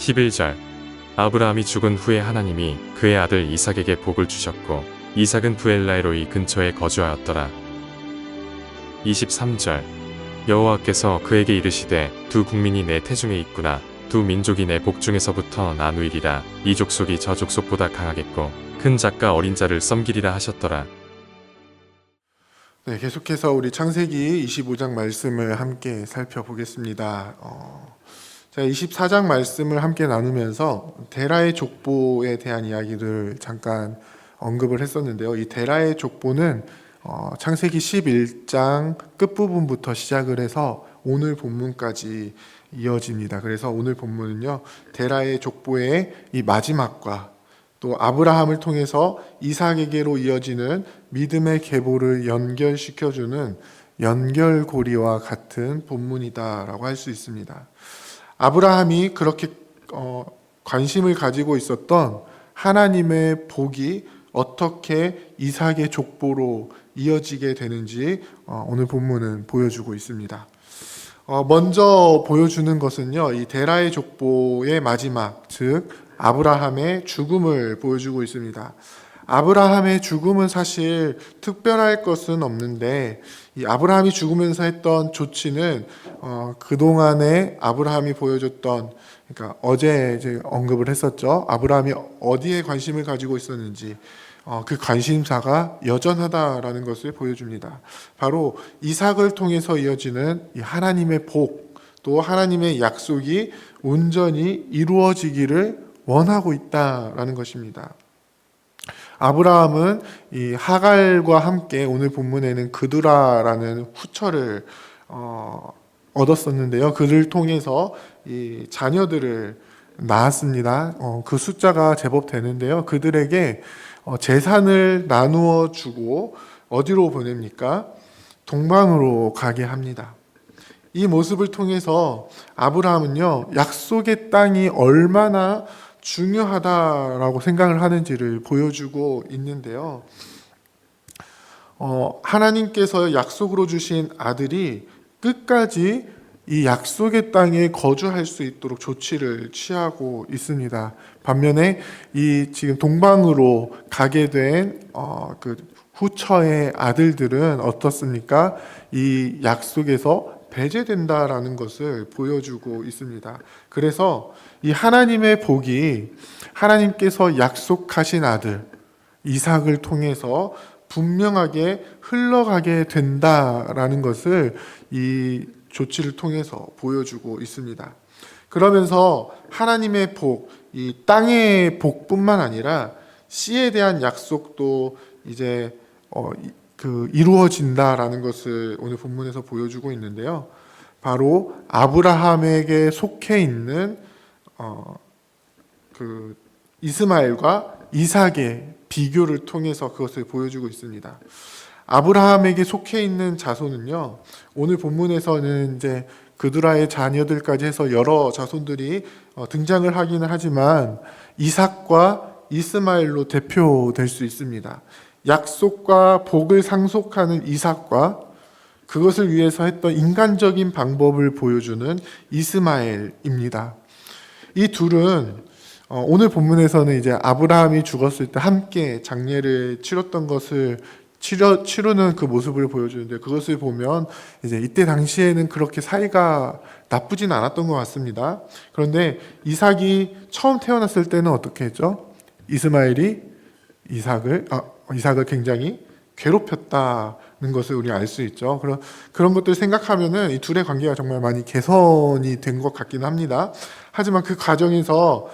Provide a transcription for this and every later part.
11절 아브라함이 죽은 후에 하나님이 그의 아들 이삭에게 복을 주셨고 이삭은 부엘라에로이 근처에 거주하였더라. 23절 여호와께서 그에게 이르시되 두 국민이 내 태중에 있구나. 두 민족이 내 복중에서부터 나누이리라. 이 족속이 저 족속보다 강하겠고 큰 자가 어린 자를 섬기리라 하셨더라. 네, 계속해서 우리 창세기 25장 말씀을 함께 살펴보겠습니다. 자, 24장 말씀을 함께 나누면서 데라의 족보에 대한 이야기를 잠깐 언급을 했었는데요. 이 데라의 족보는 창세기 11장 끝부분부터 시작을 해서 오늘 본문까지 이어집니다. 그래서 오늘 본문은요, 데라의 족보의 이 마지막과 또 아브라함을 통해서 이삭에게로 이어지는 믿음의 계보를 연결시켜주는 연결고리와 같은 본문이다라고 할 수 있습니다. 아브라함이 그렇게 관심을 가지고 있었던 하나님의 복이 어떻게 이삭의 족보로 이어지게 되는지 오늘 본문은 보여주고 있습니다. 먼저 보여주는 것은요, 이 데라의 족보의 마지막, 즉 아브라함의 죽음을 보여주고 있습니다. 아브라함의 죽음은 사실 특별할 것은 없는데, 이 아브라함이 죽으면서 했던 조치는 그동안에 아브라함이 보여줬던, 그러니까 어제 이제 언급을 했었죠. 아브라함이 어디에 관심을 가지고 있었는지, 그 관심사가 여전하다라는 것을 보여줍니다. 바로 이삭을 통해서 이어지는 이 하나님의 복, 또 하나님의 약속이 온전히 이루어지기를 원하고 있다라는 것입니다. 아브라함은 이 하갈과 함께 오늘 본문에는 그두라라는 후처를 얻었었는데요. 그를 통해서 이 자녀들을 낳았습니다. 그 숫자가 제법 되는데요. 그들에게 재산을 나누어 주고 어디로 보냅니까? 동방으로 가게 합니다. 이 모습을 통해서 아브라함은요, 약속의 땅이 얼마나 중요하다라고 생각을 하는지를 보여주고 있는데요. 하나님께서 약속으로 주신 아들이 끝까지 이 약속의 땅에 거주할 수 있도록 조치를 취하고 있습니다. 반면에 이 지금 동방으로 가게 된 그 후처의 아들들은 어떻습니까? 이 약속에서 배제된다라는 것을 보여주고 있습니다. 그래서 이 하나님의 복이 하나님께서 약속하신 아들 이삭을 통해서 분명하게 흘러가게 된다라는 것을 이 조치를 통해서 보여주고 있습니다. 그러면서 하나님의 복, 이 땅의 복뿐만 아니라 씨에 대한 약속도 이제 이루어진다라는 것을 오늘 본문에서 보여주고 있는데요. 바로 아브라함에게 속해 있는 그 이스마엘과 이삭의 비교를 통해서 그것을 보여주고 있습니다. 아브라함에게 속해 있는 자손은요, 오늘 본문에서는 이제 그두라의 자녀들까지 해서 여러 자손들이 등장을 하기는 하지만 이삭과 이스마엘로 대표될 수 있습니다. 약속과 복을 상속하는 이삭과 그것을 위해서 했던 인간적인 방법을 보여주는 이스마엘입니다. 이 둘은 오늘 본문에서는 이제 아브라함이 죽었을 때 함께 장례를 치렀던 것을 치르는 그 모습을 보여주는데, 그것을 보면 이제 이때 당시에는 그렇게 사이가 나쁘진 않았던 것 같습니다. 그런데 이삭이 처음 태어났을 때는 어떻게 했죠? 이스마엘이 이삭을 굉장히 괴롭혔다는 것을 우리 알 수 있죠. 그런 것들 생각하면은 이 둘의 관계가 정말 많이 개선이 된 것 같긴 합니다. 하지만 그 과정에서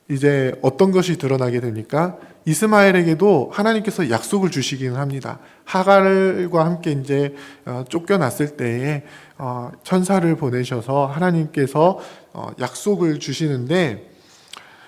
이제 어떤 것이 드러나게 됩니까? 이스마엘에게도 하나님께서 약속을 주시기는 합니다. 하갈과 함께 이제 쫓겨났을 때에 천사를 보내셔서 하나님께서 약속을 주시는데,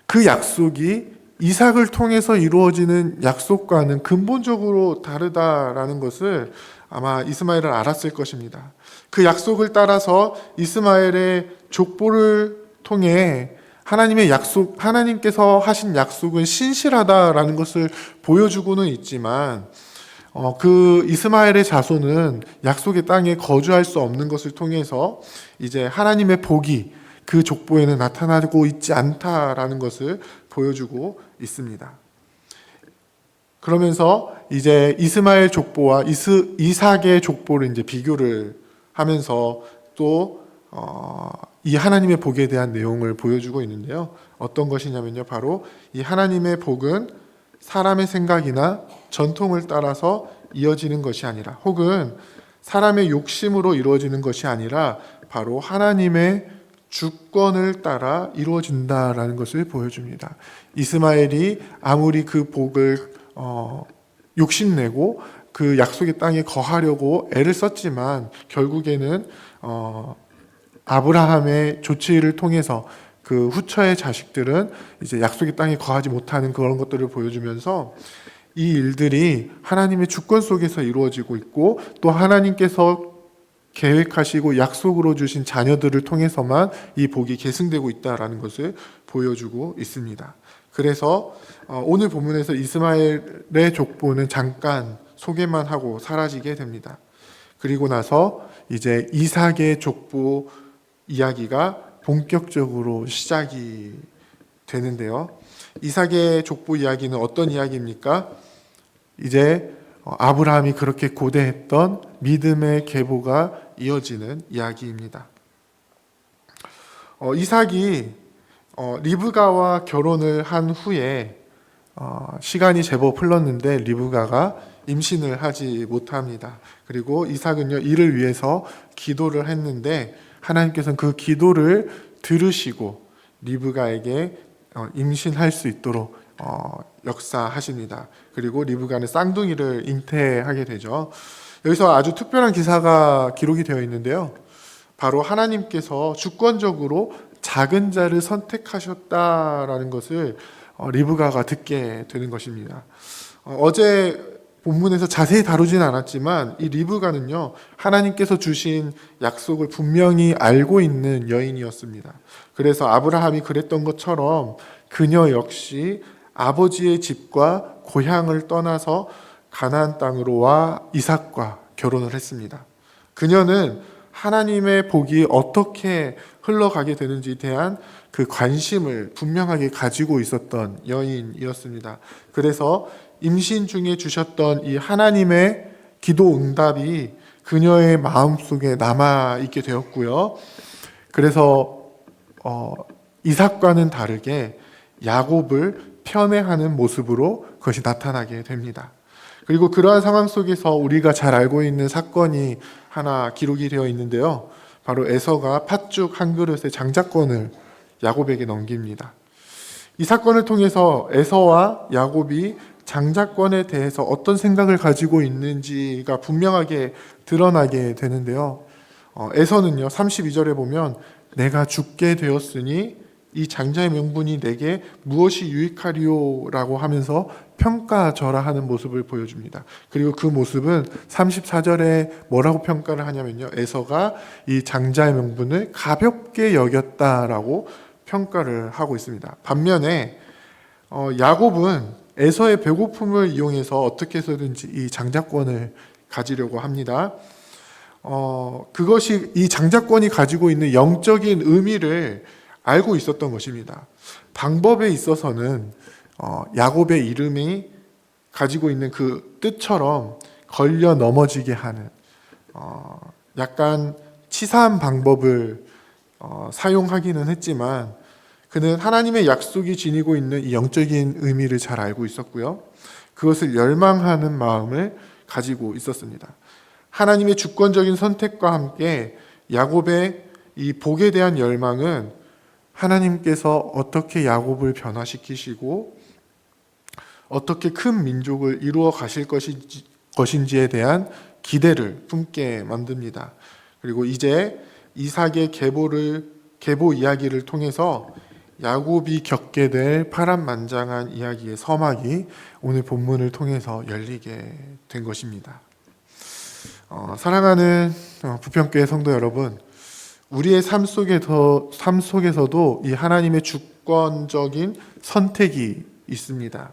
그 약속이 이삭을 통해서 이루어지는 약속과는 근본적으로 다르다라는 것을 아마 이스마엘은 알았을 것입니다. 그 약속을 따라서 이스마엘의 족보를 통해 하나님의 약속, 하나님께서 하신 약속은 신실하다라는 것을 보여주고는 있지만, 그 이스마엘의 자손은 약속의 땅에 거주할 수 없는 것을 통해서 이제 하나님의 복이 그 족보에는 나타나고 있지 않다라는 것을 보여주고 있습니다. 그러면서 이제 이스마엘 족보와 이삭의 족보를 이제 비교를 하면서 또 이 하나님의 복에 대한 내용을 보여주고 있는데요. 어떤 것이냐면요. 바로 이 하나님의 복은 사람의 생각이나 전통을 따라서 이어지는 것이 아니라, 혹은 사람의 욕심으로 이루어지는 것이 아니라 바로 하나님의 주권을 따라 이루어진다라는 것을 보여줍니다. 이스마엘이 아무리 그 복을 욕심내고 그 약속의 땅에 거하려고 애를 썼지만 결국에는 아브라함의 조치를 통해서 그 후처의 자식들은 이제 약속의 땅에 거하지 못하는 그런 것들을 보여주면서 이 일들이 하나님의 주권 속에서 이루어지고 있고, 또 하나님께서 계획하시고 약속으로 주신 자녀들을 통해서만 이 복이 계승되고 있다라는 것을 보여주고 있습니다. 그래서 오늘 본문에서 이스마엘의 족보는 잠깐 소개만 하고 사라지게 됩니다. 그리고 나서 이제 이삭의 족보 이야기가 본격적으로 시작이 되는데요. 이삭의 족보 이야기는 어떤 이야기입니까? 이제 아브라함이 그렇게 고대했던 믿음의 계보가 이어지는 이야기입니다. 이삭이 리브가와 결혼을 한 후에 시간이 제법 흘렀는데 리브가가 임신을 하지 못합니다. 그리고 이삭은요, 이를 위해서 기도를 했는데 하나님께서는 그 기도를 들으시고 리브가에게 임신할 수 있도록 역사하십니다. 그리고 리브가는 쌍둥이를 잉태하게 되죠. 여기서 아주 특별한 기사가 기록이 되어 있는데요. 바로 하나님께서 주권적으로 작은 자를 선택하셨다라는 것을 리브가가 듣게 되는 것입니다. 어제 본문에서 자세히 다루진 않았지만 이 리브가는요, 하나님께서 주신 약속을 분명히 알고 있는 여인이었습니다. 그래서 아브라함이 그랬던 것처럼 그녀 역시 아버지의 집과 고향을 떠나서 가나안 땅으로 와 이삭과 결혼을 했습니다. 그녀는 하나님의 복이 어떻게 흘러가게 되는지에 대한 그 관심을 분명하게 가지고 있었던 여인이었습니다. 그래서 임신 중에 주셨던 이 하나님의 기도 응답이 그녀의 마음속에 남아있게 되었고요. 그래서 이삭과는 다르게 야곱을 편애하는 모습으로 그것이 나타나게 됩니다. 그리고 그러한 상황 속에서 우리가 잘 알고 있는 사건이 하나 기록이 되어 있는데요. 바로 에서가 팥죽 한 그릇의 장자권을 야곱에게 넘깁니다. 이 사건을 통해서 에서와 야곱이 장자권에 대해서 어떤 생각을 가지고 있는지가 분명하게 드러나게 되는데요. 에서는요, 32절에 보면 내가 죽게 되었으니 이 장자의 명분이 내게 무엇이 유익하리요? 라고 하면서 평가절하하는 모습을 보여줍니다. 그리고 그 모습은 34절에 뭐라고 평가를 하냐면요, 에서가 이 장자의 명분을 가볍게 여겼다라고 평가를 하고 있습니다. 반면에 야곱은 에서의 배고픔을 이용해서 어떻게 해서든지 이 장자권을 가지려고 합니다. 그것이 이 장자권이 가지고 있는 영적인 의미를 알고 있었던 것입니다. 방법에 있어서는 야곱의 이름이 가지고 있는 그 뜻처럼 걸려 넘어지게 하는 약간 치사한 방법을 사용하기는 했지만 그는 하나님의 약속이 지니고 있는 이 영적인 의미를 잘 알고 있었고요. 그것을 열망하는 마음을 가지고 있었습니다. 하나님의 주권적인 선택과 함께 야곱의 이 복에 대한 열망은 하나님께서 어떻게 야곱을 변화시키시고 어떻게 큰 민족을 이루어 가실 것인지에 대한 기대를 품게 만듭니다. 그리고 이제 이삭의 계보 이야기를 통해서 야곱이 겪게 될 파란만장한 이야기의 서막이 오늘 본문을 통해서 열리게 된 것입니다. 사랑하는 부평교회 성도 여러분, 우리의 삶 속에서도 이 하나님의 주권적인 선택이 있습니다.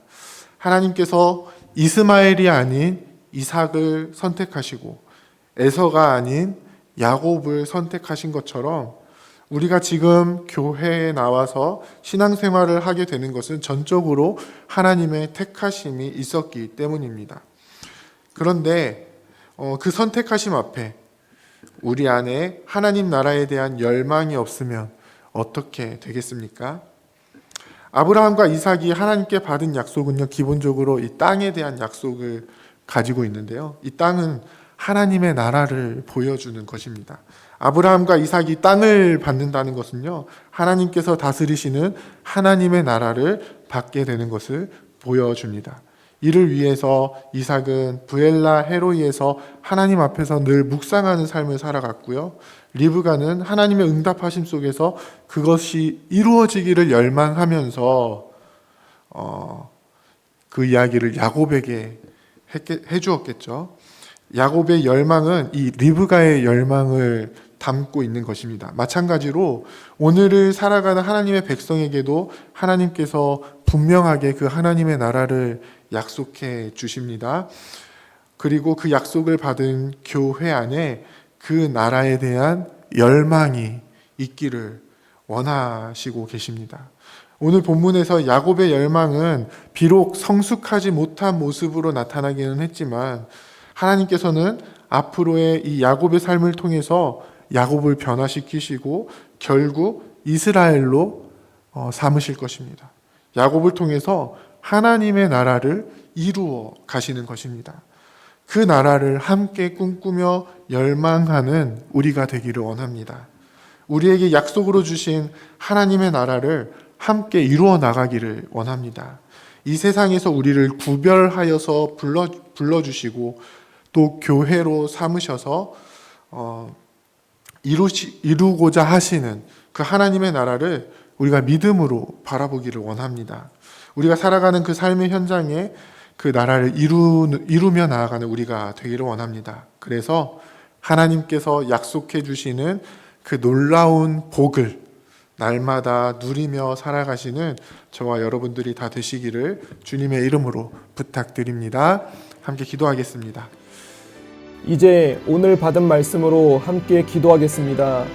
하나님께서 이스마엘이 아닌 이삭을 선택하시고 에서가 아닌 야곱을 선택하신 것처럼 우리가 지금 교회에 나와서 신앙생활을 하게 되는 것은 전적으로 하나님의 택하심이 있었기 때문입니다. 그런데 그 선택하심 앞에 우리 안에 하나님 나라에 대한 열망이 없으면 어떻게 되겠습니까? 아브라함과 이삭이 하나님께 받은 약속은요, 기본적으로 이 땅에 대한 약속을 가지고 있는데요. 이 땅은 하나님의 나라를 보여주는 것입니다. 아브라함과 이삭이 땅을 받는다는 것은요, 하나님께서 다스리시는 하나님의 나라를 받게 되는 것을 보여줍니다. 이를 위해서 이삭은 부엘라 헤로이에서 하나님 앞에서 늘 묵상하는 삶을 살아갔고요. 리브가는 하나님의 응답하심 속에서 그것이 이루어지기를 열망하면서 그 이야기를 야곱에게 해주었겠죠. 야곱의 열망은 이 리브가의 열망을 담고 있는 것입니다. 마찬가지로 오늘을 살아가는 하나님의 백성에게도 하나님께서 분명하게 그 하나님의 나라를 약속해 주십니다. 그리고 그 약속을 받은 교회 안에 그 나라에 대한 열망이 있기를 원하시고 계십니다. 오늘 본문에서 야곱의 열망은 비록 성숙하지 못한 모습으로 나타나기는 했지만 하나님께서는 앞으로의 이 야곱의 삶을 통해서 야곱을 변화시키시고 결국 이스라엘로 삼으실 것입니다. 야곱을 통해서 하나님의 나라를 이루어 가시는 것입니다. 그 나라를 함께 꿈꾸며 열망하는 우리가 되기를 원합니다. 우리에게 약속으로 주신 하나님의 나라를 함께 이루어 나가기를 원합니다. 이 세상에서 우리를 구별하여서 불러주시고 또 교회로 삼으셔서 이루고자 하시는 그 하나님의 나라를 우리가 믿음으로 바라보기를 원합니다. 우리가 살아가는 그 삶의 현장에 그 나라를 이루며 나아가는 우리가 되기를 원합니다. 그래서 하나님께서 약속해 주시는 그 놀라운 복을 날마다 누리며 살아가시는 저와 여러분들이 다 되시기를 주님의 이름으로 부탁드립니다. 함께 기도하겠습니다. 이제 오늘 받은 말씀으로 함께 기도하겠습니다.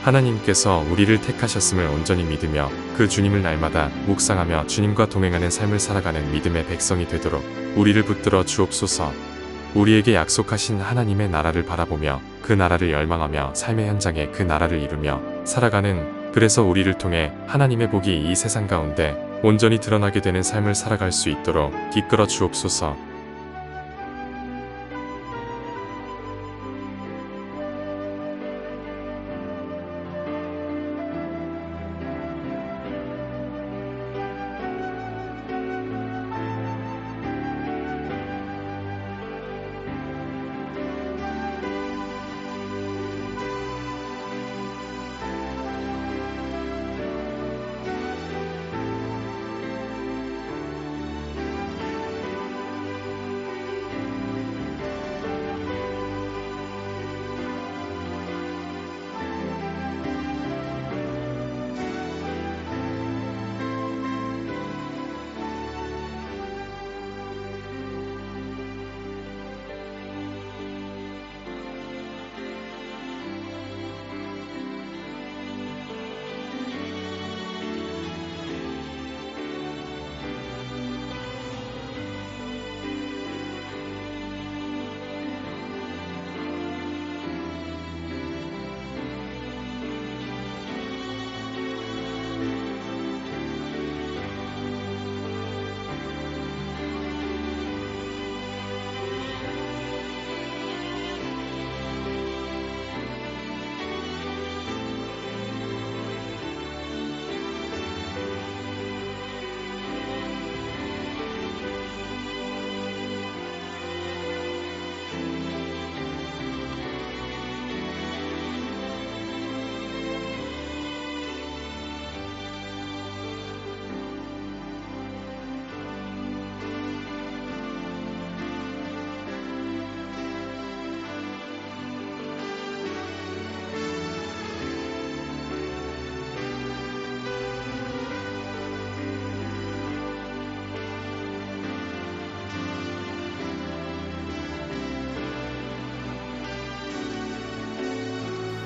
하나님께서 우리를 택하셨음을 온전히 믿으며 그 주님을 날마다 묵상하며 주님과 동행하는 삶을 살아가는 믿음의 백성이 되도록 우리를 붙들어 주옵소서. 우리에게 약속하신 하나님의 나라를 바라보며 그 나라를 열망하며 삶의 현장에 그 나라를 이루며 살아가는, 그래서 우리를 통해 하나님의 복이 이 세상 가운데 온전히 드러나게 되는 삶을 살아갈 수 있도록 이끌어 주옵소서.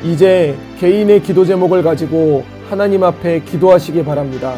이제 개인의 기도 제목을 가지고 하나님 앞에 기도하시기 바랍니다.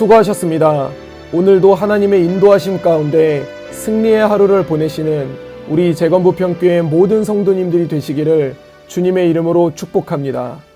수고하셨습니다. 오늘도 하나님의 인도하심 가운데 승리의 하루를 보내시는 우리 재건부평교회 모든 성도님들이 되시기를 주님의 이름으로 축복합니다.